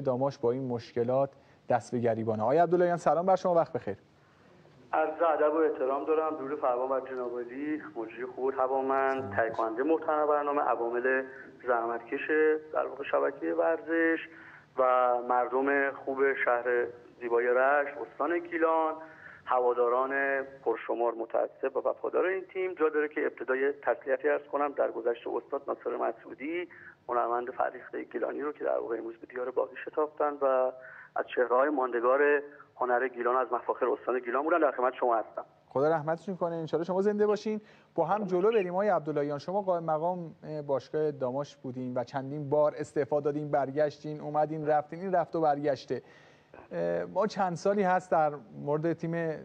داماش با این مشکلات دست به گریبانه. آقای عبداللهیان سلام بر شما، وقت بخیر. عرض ادب و احترام دارم. درود فرمان بر جناب عالی، مجری خوب هوامند، تهیه کننده محتوا برنامه، عوامل زحمتکش در واقع شبکه ورزش و مردم خوب شهر زیبای رشت، استان گیلان، هواداران پرشمار متعصب و وفادار این تیم. جا داره که ابتدای تسلیتی عرض کنم در گذشته استاد ناصر مسعودی، هنرمند فرهیخته گیلانی رو که در واقع امروز به دیار باقی شتافتن و از چهره‌های ماندگار هنر گیلان، از مفاخر استان گیلان بودن. در خدمت شما هستم. خدا رحمتشون کنه، ان شاءالله شما زنده باشین. با هم جلو بریم. آقای عبداللهیان، شما قائم مقام باشگاه داماش بودین و چندین بار استعفا دادین، برگشتین، اومدین، رفتین، این رفت و برگشته. ما چند سالی هست در مورد تیم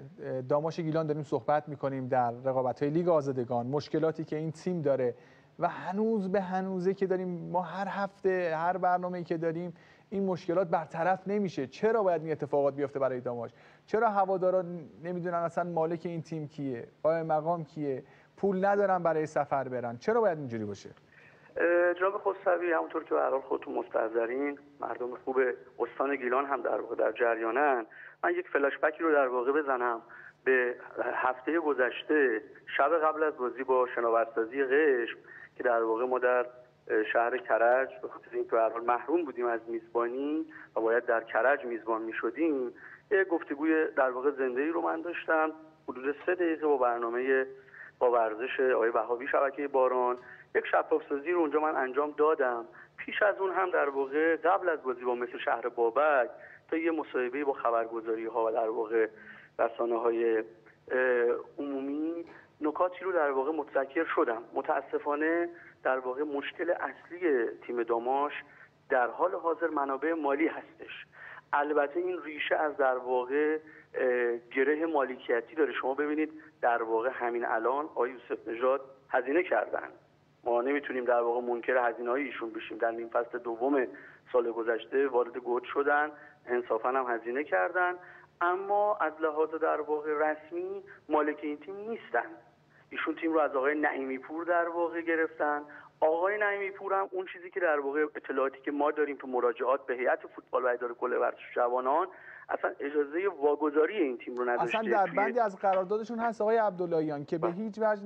داماش گیلان داریم صحبت میکنیم در رقابت‌های لیگ آزادگان، مشکلاتی که این تیم داره و هنوز به هنوزه که داریم ما هر هفته هر برنامه‌ای که داریم این مشکلات برطرف نمیشه. چرا باید این اتفاقات بیفته برای داماش؟ چرا هواداران نمیدونن اصلا مالک این تیم کیه، قائم مقام کیه، پول ندارن برای سفر برن؟ چرا باید اینجوری باشه؟ جناب خسروی، همونطور که به هر حال خودتون مستحضرین، مردم خوب استان گیلان هم در واقع در جریانن. من یک فلاش بکی رو در واقع بزنم به هفته گذشته، شب قبل از بازی با شناورسازی قشم که در واقع ما در شهر کرج به خاطر اینکه به هر حال محروم بودیم از میزبانی و باید در کرج میزبان میشدیم، یک گفتگوی در واقع زنده‌ای رو من داشتم حدود 3 دقیقه با برنامه با ورزش آقای وهابی شبکه باران. یک شفاف‌سازی رو اونجا من انجام دادم. پیش از اون هم در واقع قبل از بازی با مثل شهر بابک تا یه مصاحبه با خبرگزاری‌ها و در واقع رسانه‌های عمومی نکاتی رو در واقع متذکر شدم. متاسفانه در واقع مشکل اصلی تیم داماش در حال حاضر منابع مالی هستش. البته این ریشه از در واقع گره مالکیتی داره. شما ببینید در واقع همین الان آقای یوسف نژاد هزینه کردن، ما نمیتونیم در واقع منکر هزینه‌های ایشون بشیم. در نیم فصل دوم سال گذشته وارد گود شدن، انصافا هم هزینه کردن، اما از لحاظ در واقع رسمی مالک این تیم نیستن. ایشون تیم رو از آقای نعیمی پور در واقع گرفتن. آقای نعیمی پور هم اون چیزی که در واقع اطلاعاتی که ما داریم تو مراجعات به هیئت فوتبال و اداره کل ورزش جوانان، اصلا اجازه واگذاری این تیم رو نداشته. اصلا در بندی از قراردادشون هست آقای عبداللهیان که به هیچ وجه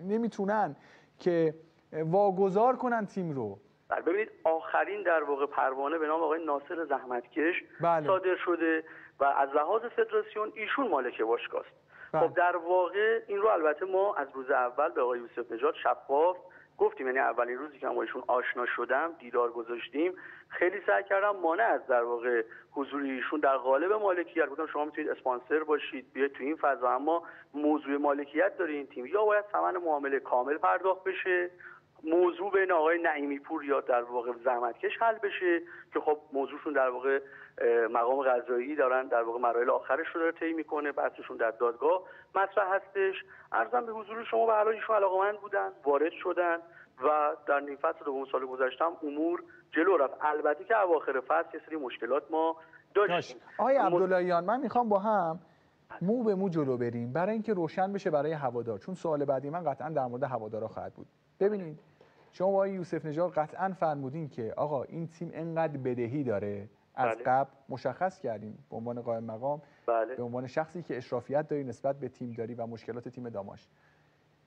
نمیتونن که واگذار کنن تیم رو. ببینید آخرین در واقع پروانه به نام آقای ناصر زحمتکش صادر شده و از لحاظ فدراسیون ایشون مالک باشگاه است. خب در واقع این رو البته ما از روز اول به آقای یوسف نژاد شفاف گفتیم، یعنی اولین روزی که ما ایشون آشنا شدم دیدار گذاشتیم، خیلی سعی کردم مانع از در واقع حضور ایشون در قالب مالکیت. گفتم شما میتونید اسپانسر باشید، بیاید تو این فضا، اما موضوع مالکیت داره این تیم، یا باید ثمن معامله کامل پرداخت بشه، موضوع بین آقای نعیمی پور یا در واقع زحمتکش حل بشه که خب موضوعشون در واقع مقام قضایی دارن در واقع مراحل آخرش رو داره طی میکنه، بحثشون در دادگاه مطرح هستش. عرضم به حضور شما به هر حال ایشون علاقه‌مند بودن، وارد شدن و در نیم فصل دوم سال گذشته امور جلو رفت. البته که اواخر فصل یه سری مشکلات ما داشتیم. آقای عبداللهیان، من میخوام با هم مو به مو جلو بریم برای اینکه روشن بشه برای هوادار، چون سوال بعدی من قطعا در مورد هوادارا خواهد بود. ببینید شما با یوسف نژاد قطعا فرمودین که آقا این تیم انقدر بدهی داره، از قبل مشخص کردیم به عنوان قائم مقام، به عنوان شخصی که اشرافیت داری نسبت به تیم داری و مشکلات تیم داماش.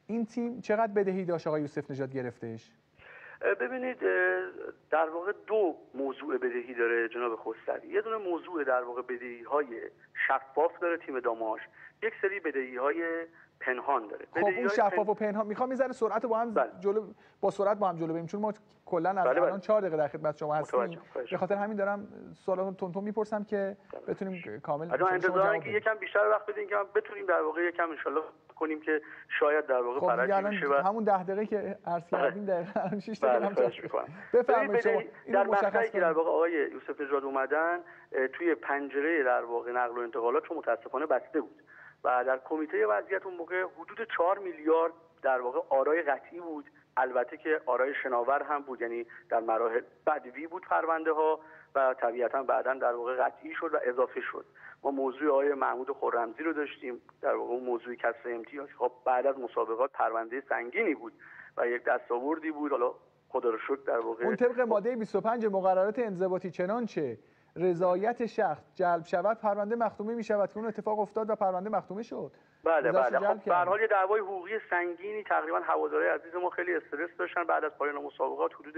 این تیم چقدر بدهی داشت آقا یوسف نژاد گرفتش؟ ببینید در واقع دو موضوع بدهی داره جناب خسروی. یه دونه موضوع در واقع بدهی‌های شفاف داره تیم داماش، یک سری بدهی‌های پنهان داره. خب اون شفاف و پنهان میخوام یه ذره سرعت با هم جلو با سرعت با هم جلو بریم، چون ما کلا از الان 4 دقیقه در خدمت شما هستیم. به خاطر همین دارم سوالاتون تون میپرسم که بتونیم کامل انتظارم که یکم بیشتر وقت بدین که بتونیم در واقع یکم ان شاءالله کنیم که شاید در واقع فرجی بشه و همون 10 دقیقه که عرض کردیم دقیقاً 6 دقیقه هم بفرمایید شما. در مقطعی که در واقع آقای یوسف نژاد اومدن توی پنجره در واقع نقل و انتقالات چون متاسفانه بسته بود و در کمیته وضعیت اون موقع حدود 4 میلیارد در واقع آرای قطعی بود. البته که آرای شناور هم بود، یعنی در مراحل بدوی بود پرونده ها و طبیعتا بعداً در واقع قطعی شد و اضافه شد. ما موضوع آقای محمود خرمزی رو داشتیم، در واقع اون موضوع کسر امتیاز خب بعد از مسابقات پرونده سنگینی بود و یک دستاوردی بود. حالا خدا رو شکر در واقع اون طبق ماده 25 مقررات انضباطی چنانچه رضایت شخص جلب شود پرونده مختومه می شود که اون اتفاق افتاد و پرونده مختومه شد. بله خب به هر حال یه دعوای حقوقی سنگینی تقریبا هواداری عزیز ما خیلی استرس داشتن بعد از پایان مسابقات حدود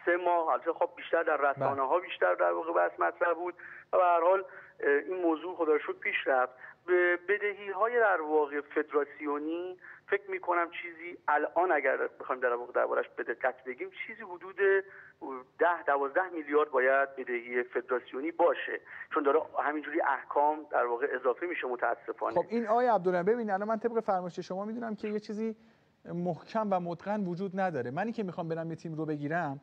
3 ماه. البته خب بیشتر در رسانه‌ها بیشتر در واقع بحث مطرح بود و به هر حال این موضوع خدا رو شکر پیش رفت. به بدهی‌های در واقع فدراسیونی فکر می‌کنم چیزی الان اگر بخوایم در واقع دربارش به دقت بگیم چیزی حدود 10-12 میلیارد باید بدهی فدراسیونی باشه، چون داره همینجوری احکام در واقع اضافه میشه متاسفانه. خب این آقای عبدالله ببین الان من طبق فرمایش شما میدونم که یه چیزی محکم و متقن وجود نداره. منی که میخوام برم یه تیم رو بگیرم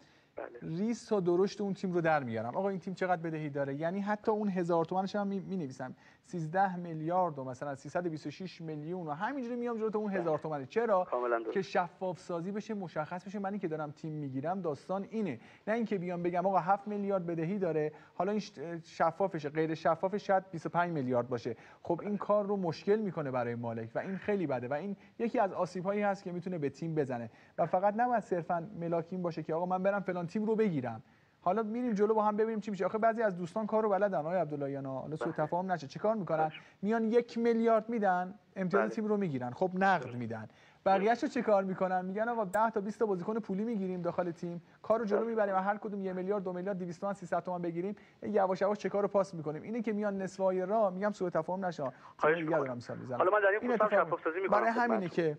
ریز تا درشت اون تیم رو در میارم. آقا این تیم چقدر بدهی داره، یعنی حتی اون 1000 تومانش هم می‌نویسم 13 میلیارد و مثلا 326 میلیون و همینجوری میام جلو تا اون 1000 تومانی. چرا؟ که شفاف سازی بشه، مشخص بشه منی که دارم تیم میگیرم داستان اینه، نه اینکه بیام بگم آقا 7 میلیارد بدهی داره حالا این شفافشه، غیر شفافش شاید 25 میلیارد باشه. خب این کار رو مشکل میکنه برای مالک و این خیلی بده و این یکی از آسیب‌هایی هست که میتونه به تیم بزنه و فقط نباید صرفا ملاکین باشه که آقا من برم فلان تیم رو بگیرم. حالا میریم جلو با هم ببینیم چی میشه. آخه بعضی از دوستان کارو بلدن آقای عبداللهیان، حالا سوء تفاهم نشه، چیکار میکنن؟ میان 1 میلیارد میدن امتیاز تیم رو میگیرن، خب نقد میدن. بقیه‌شو چه کار میکنن؟ میگن آقا 10 تا 20 تا بازیکن پولی میگیریم داخل تیم، کارو جلو میبریم و هر کدوم 1 میلیارد 2 میلیارد 200 تومن 300 تومن بگیریم، یواش یواش چه کارو پاس میکنیم. اینه که میان نصفای راه، میگم سوء تفاهم نشه، دیگه دارم مثال میزنم. حالا من در این پروسه شفاف سازی میکنم. برای همینه که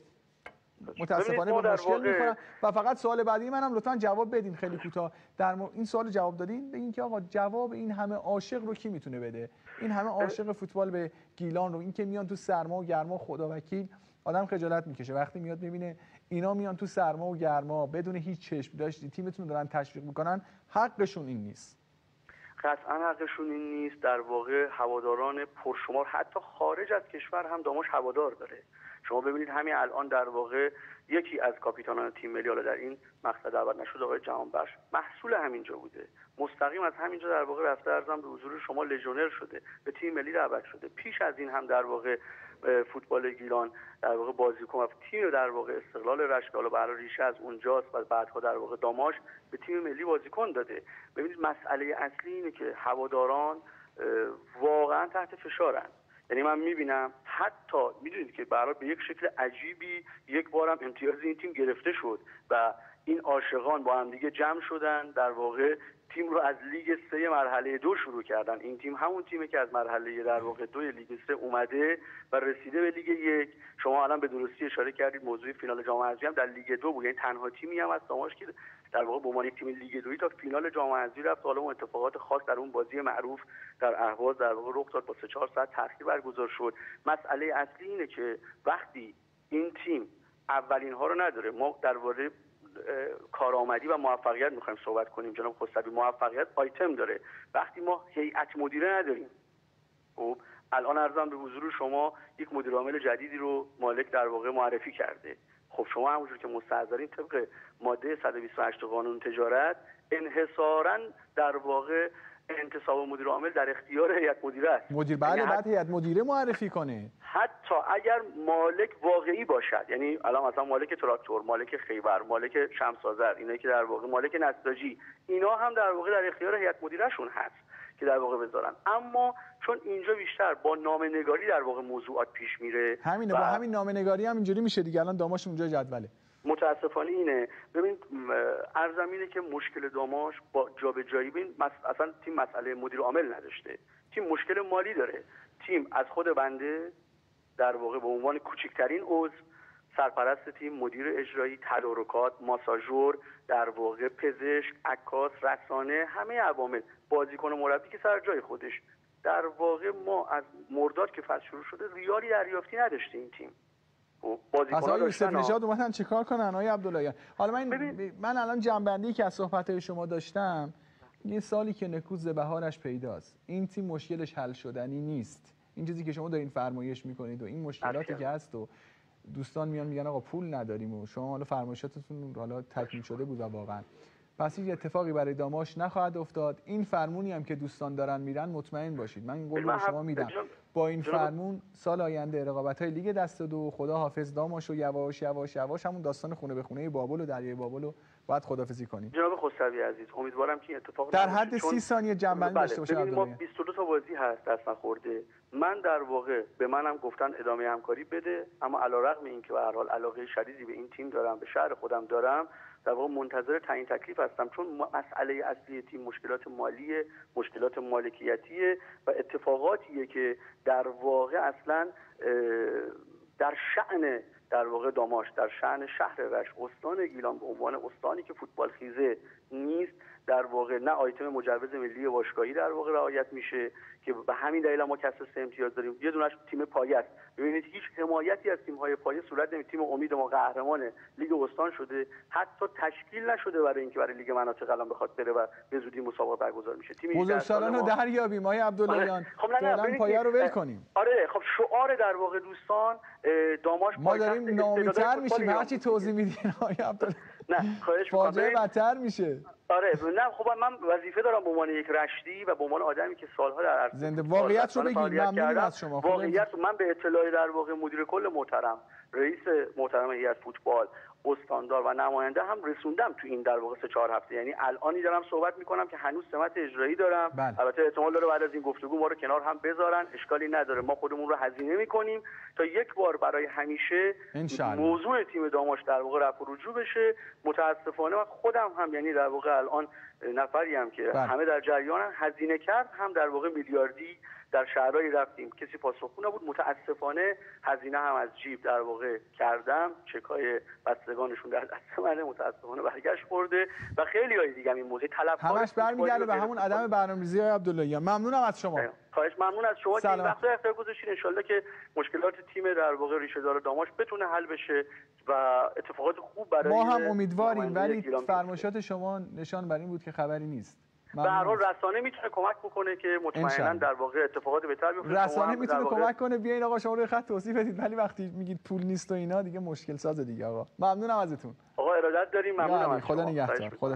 متاسفانه با مشکل میخورن و فقط سوال بعدی منم لطفا جواب بدین خیلی کوتاه. در این سوال جواب دادین بگین که آقا جواب این همه عاشق رو کی میتونه بده؟ این همه عاشق فوتبال به گیلان رو، این که میان تو سرما و گرما، خدا وکیل آدم خجالت میکشه وقتی میاد ببینه اینا میان تو سرما و گرما بدون هیچ چشم داشتی تیمتون دارن تشویق میکنن. حقشون این نیست. قطعا حقشون این نیست. در واقع هواداران پرشمار حتی خارج از کشور هم داماش هوادار داره. شما ببینید همین الان در واقع یکی از کاپیتانان تیم ملی، حالا در این مقطع دعوت نشد، آقای جهانبخش، محصول همینجا بوده، مستقیم از همینجا در واقع رفته ارزم به حضور شما لژیونر شده، به تیم ملی دعوت شده. پیش از این هم در واقع فوتبال گیلان در واقع بازیکن و تیم در واقع استقلال رشت، حالا برای ریشه از اونجاست و بعدها در واقع داماش به تیم ملی بازیکن داده. ببینید مسئله اصلی اینه که هواداران واقعا تحت فشارن. یعنی من میبینم حتی میدونید که برای به یک شکل عجیبی یک بارم امتیاز این تیم گرفته شد و این عاشقان با هم دیگه جمع شدن در واقع تیم رو از لیگ 3 مرحله 2 شروع کردن. این تیم همون تیمه که از مرحله در واقع 2 لیگ 3 اومده و رسیده به لیگ 1. شما الان به درستی اشاره کردید موضوع فینال جام حذفی هم در لیگ 2 بود، یعنی تنها تیمی هم از داماش که در واقع به عنوان یک تیم لیگ 2 تا فینال جام حذفی رفت. حالا اون اتفاقات خاص در اون بازی معروف در اهواز در واقع رخ داد، با 3-4 ساعت تأخیر برگزار شد. مسئله اصلی اینه که وقتی این تیم اولین ها رو نداره، ما درباره کارآمدی و موفقیت میخوایم صحبت کنیم. جناب خسروی، موفقیت آیتم داره. وقتی ما هیئت مدیره نداریم، خب الان ارزم به حضور شما یک مدیر عامل جدیدی رو مالک در واقع معرفی کرده. خب شما همونجور که مستحضرین طبق ماده 128 قانون تجارت انحصاراً در واقع انتصاب مدیر عامل در اختیار هیئت مدیره است. مدیر بله بعد هیئت مدیره معرفی کنه. حتی اگر مالک واقعی باشد، یعنی الان مثلا مالک تراکتور، مالک خیبر، مالک شمس آذر، اینایی که در واقع مالک نساجی، اینا هم در واقع در اختیار هیئت مدیرهشون هست که در واقع بذارن. اما چون اینجا بیشتر با نامه‌نگاری در واقع موضوعات پیش میره، همینه با همین نامه‌نگاری هم اینجوری میشه دیگه. الان داماش اونجا جدوله. متاسفانه اینه. ببین ارزم اینه که مشکل داماش با جابجایی، ببین اصلا تیم مسئله مدیر عامل نداشته، تیم مشکل مالی داره. تیم از خود بنده در واقع به عنوان کوچکترین عضو، سرپرست تیم، مدیر اجرایی، تدارکات، ماساژور، در واقع پزشک، عکاس، رسانه، همه عوامل، بازیکن و مربی که سر جای خودش، در واقع ما از مرداد که فصل شروع شده ریالی دریافتی نداشتیم این تیم. اصلا یوسف نژاد اومدن چیکار کنن آقای عبداللهیان؟ حالا من الان جنبندی که از صحبت‌های شما داشتم، یه سالی که نکوز بهارش پیداست. این تیم مشکلش حل شدنی نیست. این چیزی که شما دارین فرمایش میکنید و این مشکلاتی که هست و دوستان میگن آقا پول نداریم و شما حالا فرمایشاتتون حالا تکمیل شده بود و واقعا پس هیچ اتفاقی برای داماش نخواهد افتاد. این فرمونی هم که دوستان دارن میرن مطمئن باشید، من این قول رو شما میدم، با این فرمون سال آینده رقابت‌های لیگ دست دو خدا حافظ داماش و یواش یواش یواش همون داستان خونه به خونه بابل و دریای بابل رو باید خدافظی کنیم. جناب خسروی عزیز، امیدوارم که این اتفاق در حد 30 ثانیه جنبندی داشته باشید. ما 22 تا بازی هست دست نخورده. من در واقع به منم گفتن ادامه همکاری بده، اما علیرغم اینکه به هر حال علاقه شدیدی به این تیم دارم، به شهر خودم دارم، در واقع منتظر تعیین تکلیف هستم، چون مسئله اصلی تیم مشکلات مالیه، مشکلات مالکیتیه و اتفاقاتیه که در واقع اصلا در شأن در واقع داماش، در شأن شهر رشت، استان گیلان به عنوان استانی که فوتبال خیزه نیست، در واقع نه آیتم مجوز ملی باشگاهی در واقع رعایت میشه که به همین دلیل ما کسر 3 امتیاز داریم. یه دونش تیم پایه است. ببینید هیچ حمایتی از تیم‌های پایه صورت نمیگیره. تیم امید ما قهرمان لیگ استان شده، حتی تشکیل نشده برای اینکه برای لیگ مناطق الان بخواد بره و به زودی مسابقه برگزار میشه. تیم بزرگسالان رو دریابیم آقای عبداللهیان. فعلا پایه رو ول کنیم. آره خب شعار در واقع دوستان داماش ما داریم ناامیدتر میشیم هرچی توضیح میدین آقای عبدالله. نه خواهش فاجعه بدتر میشه. آره نه خب من وظیفه دارم به عنوان یک رشتی و به عنوان آدمی که سالها در عرصه زنده واقعیت رو بگید. ممنونم از شما. واقعیت من به اطلاع در واقع مدیر کل محترم، رئیس محترم هیئت فوتبال، استاندار و نماینده هم رسوندم تو این در واقع 3-4 هفته. یعنی الانی دارم صحبت میکنم که هنوز سمت اجرایی دارم. البته احتمال داره بعد از این گفتگو ما رو کنار هم بذارن، اشکالی نداره. ما خودمون رو هزینه میکنیم تا یک بار برای همیشه موضوع تیم داماش در واقع رفع و رجوع بشه. متاسفانه من خودم هم یعنی در واقع الان نفری هم که همه در جریانن، هزینه کرد هم در واقع میلیاردی در شهرهایی رفتیم، کسی پاسخگو نبود. متاسفانه هزینه هم از جیب در واقع کردم، چکای بستگانشون در دست منه، متاسفانه برگشت خورده و خیلی های دیگه این موضوع طلبکار همش برمیگرده به همون عدم برنامه‌ریزی های عبداللهیان. ممنونم از شما. خواهش ممنون از شما که این وقتا اختیار گذاشتین. ان شاءالله که مشکلات تیم در واقع ریشه دار داماش بتونه حل بشه و اتفاقات خوب برای ما هم امیدواریم، ولی فرمایشات شما نشان بر این بود که خبری نیست. به هر حال رسانه میتونه کمک بکنه که مطمئنا در واقع اتفاقات بهتر بیفته. رسانه میتونه کمک کنه. بیاین آقا شما روی خط توضیح بدید، ولی وقتی میگید پول نیست و اینا دیگه مشکل سازه دیگه. آقا ممنونم ازتون. آقا ارادت داریم. ممنونم. خدا نگهدار. خدا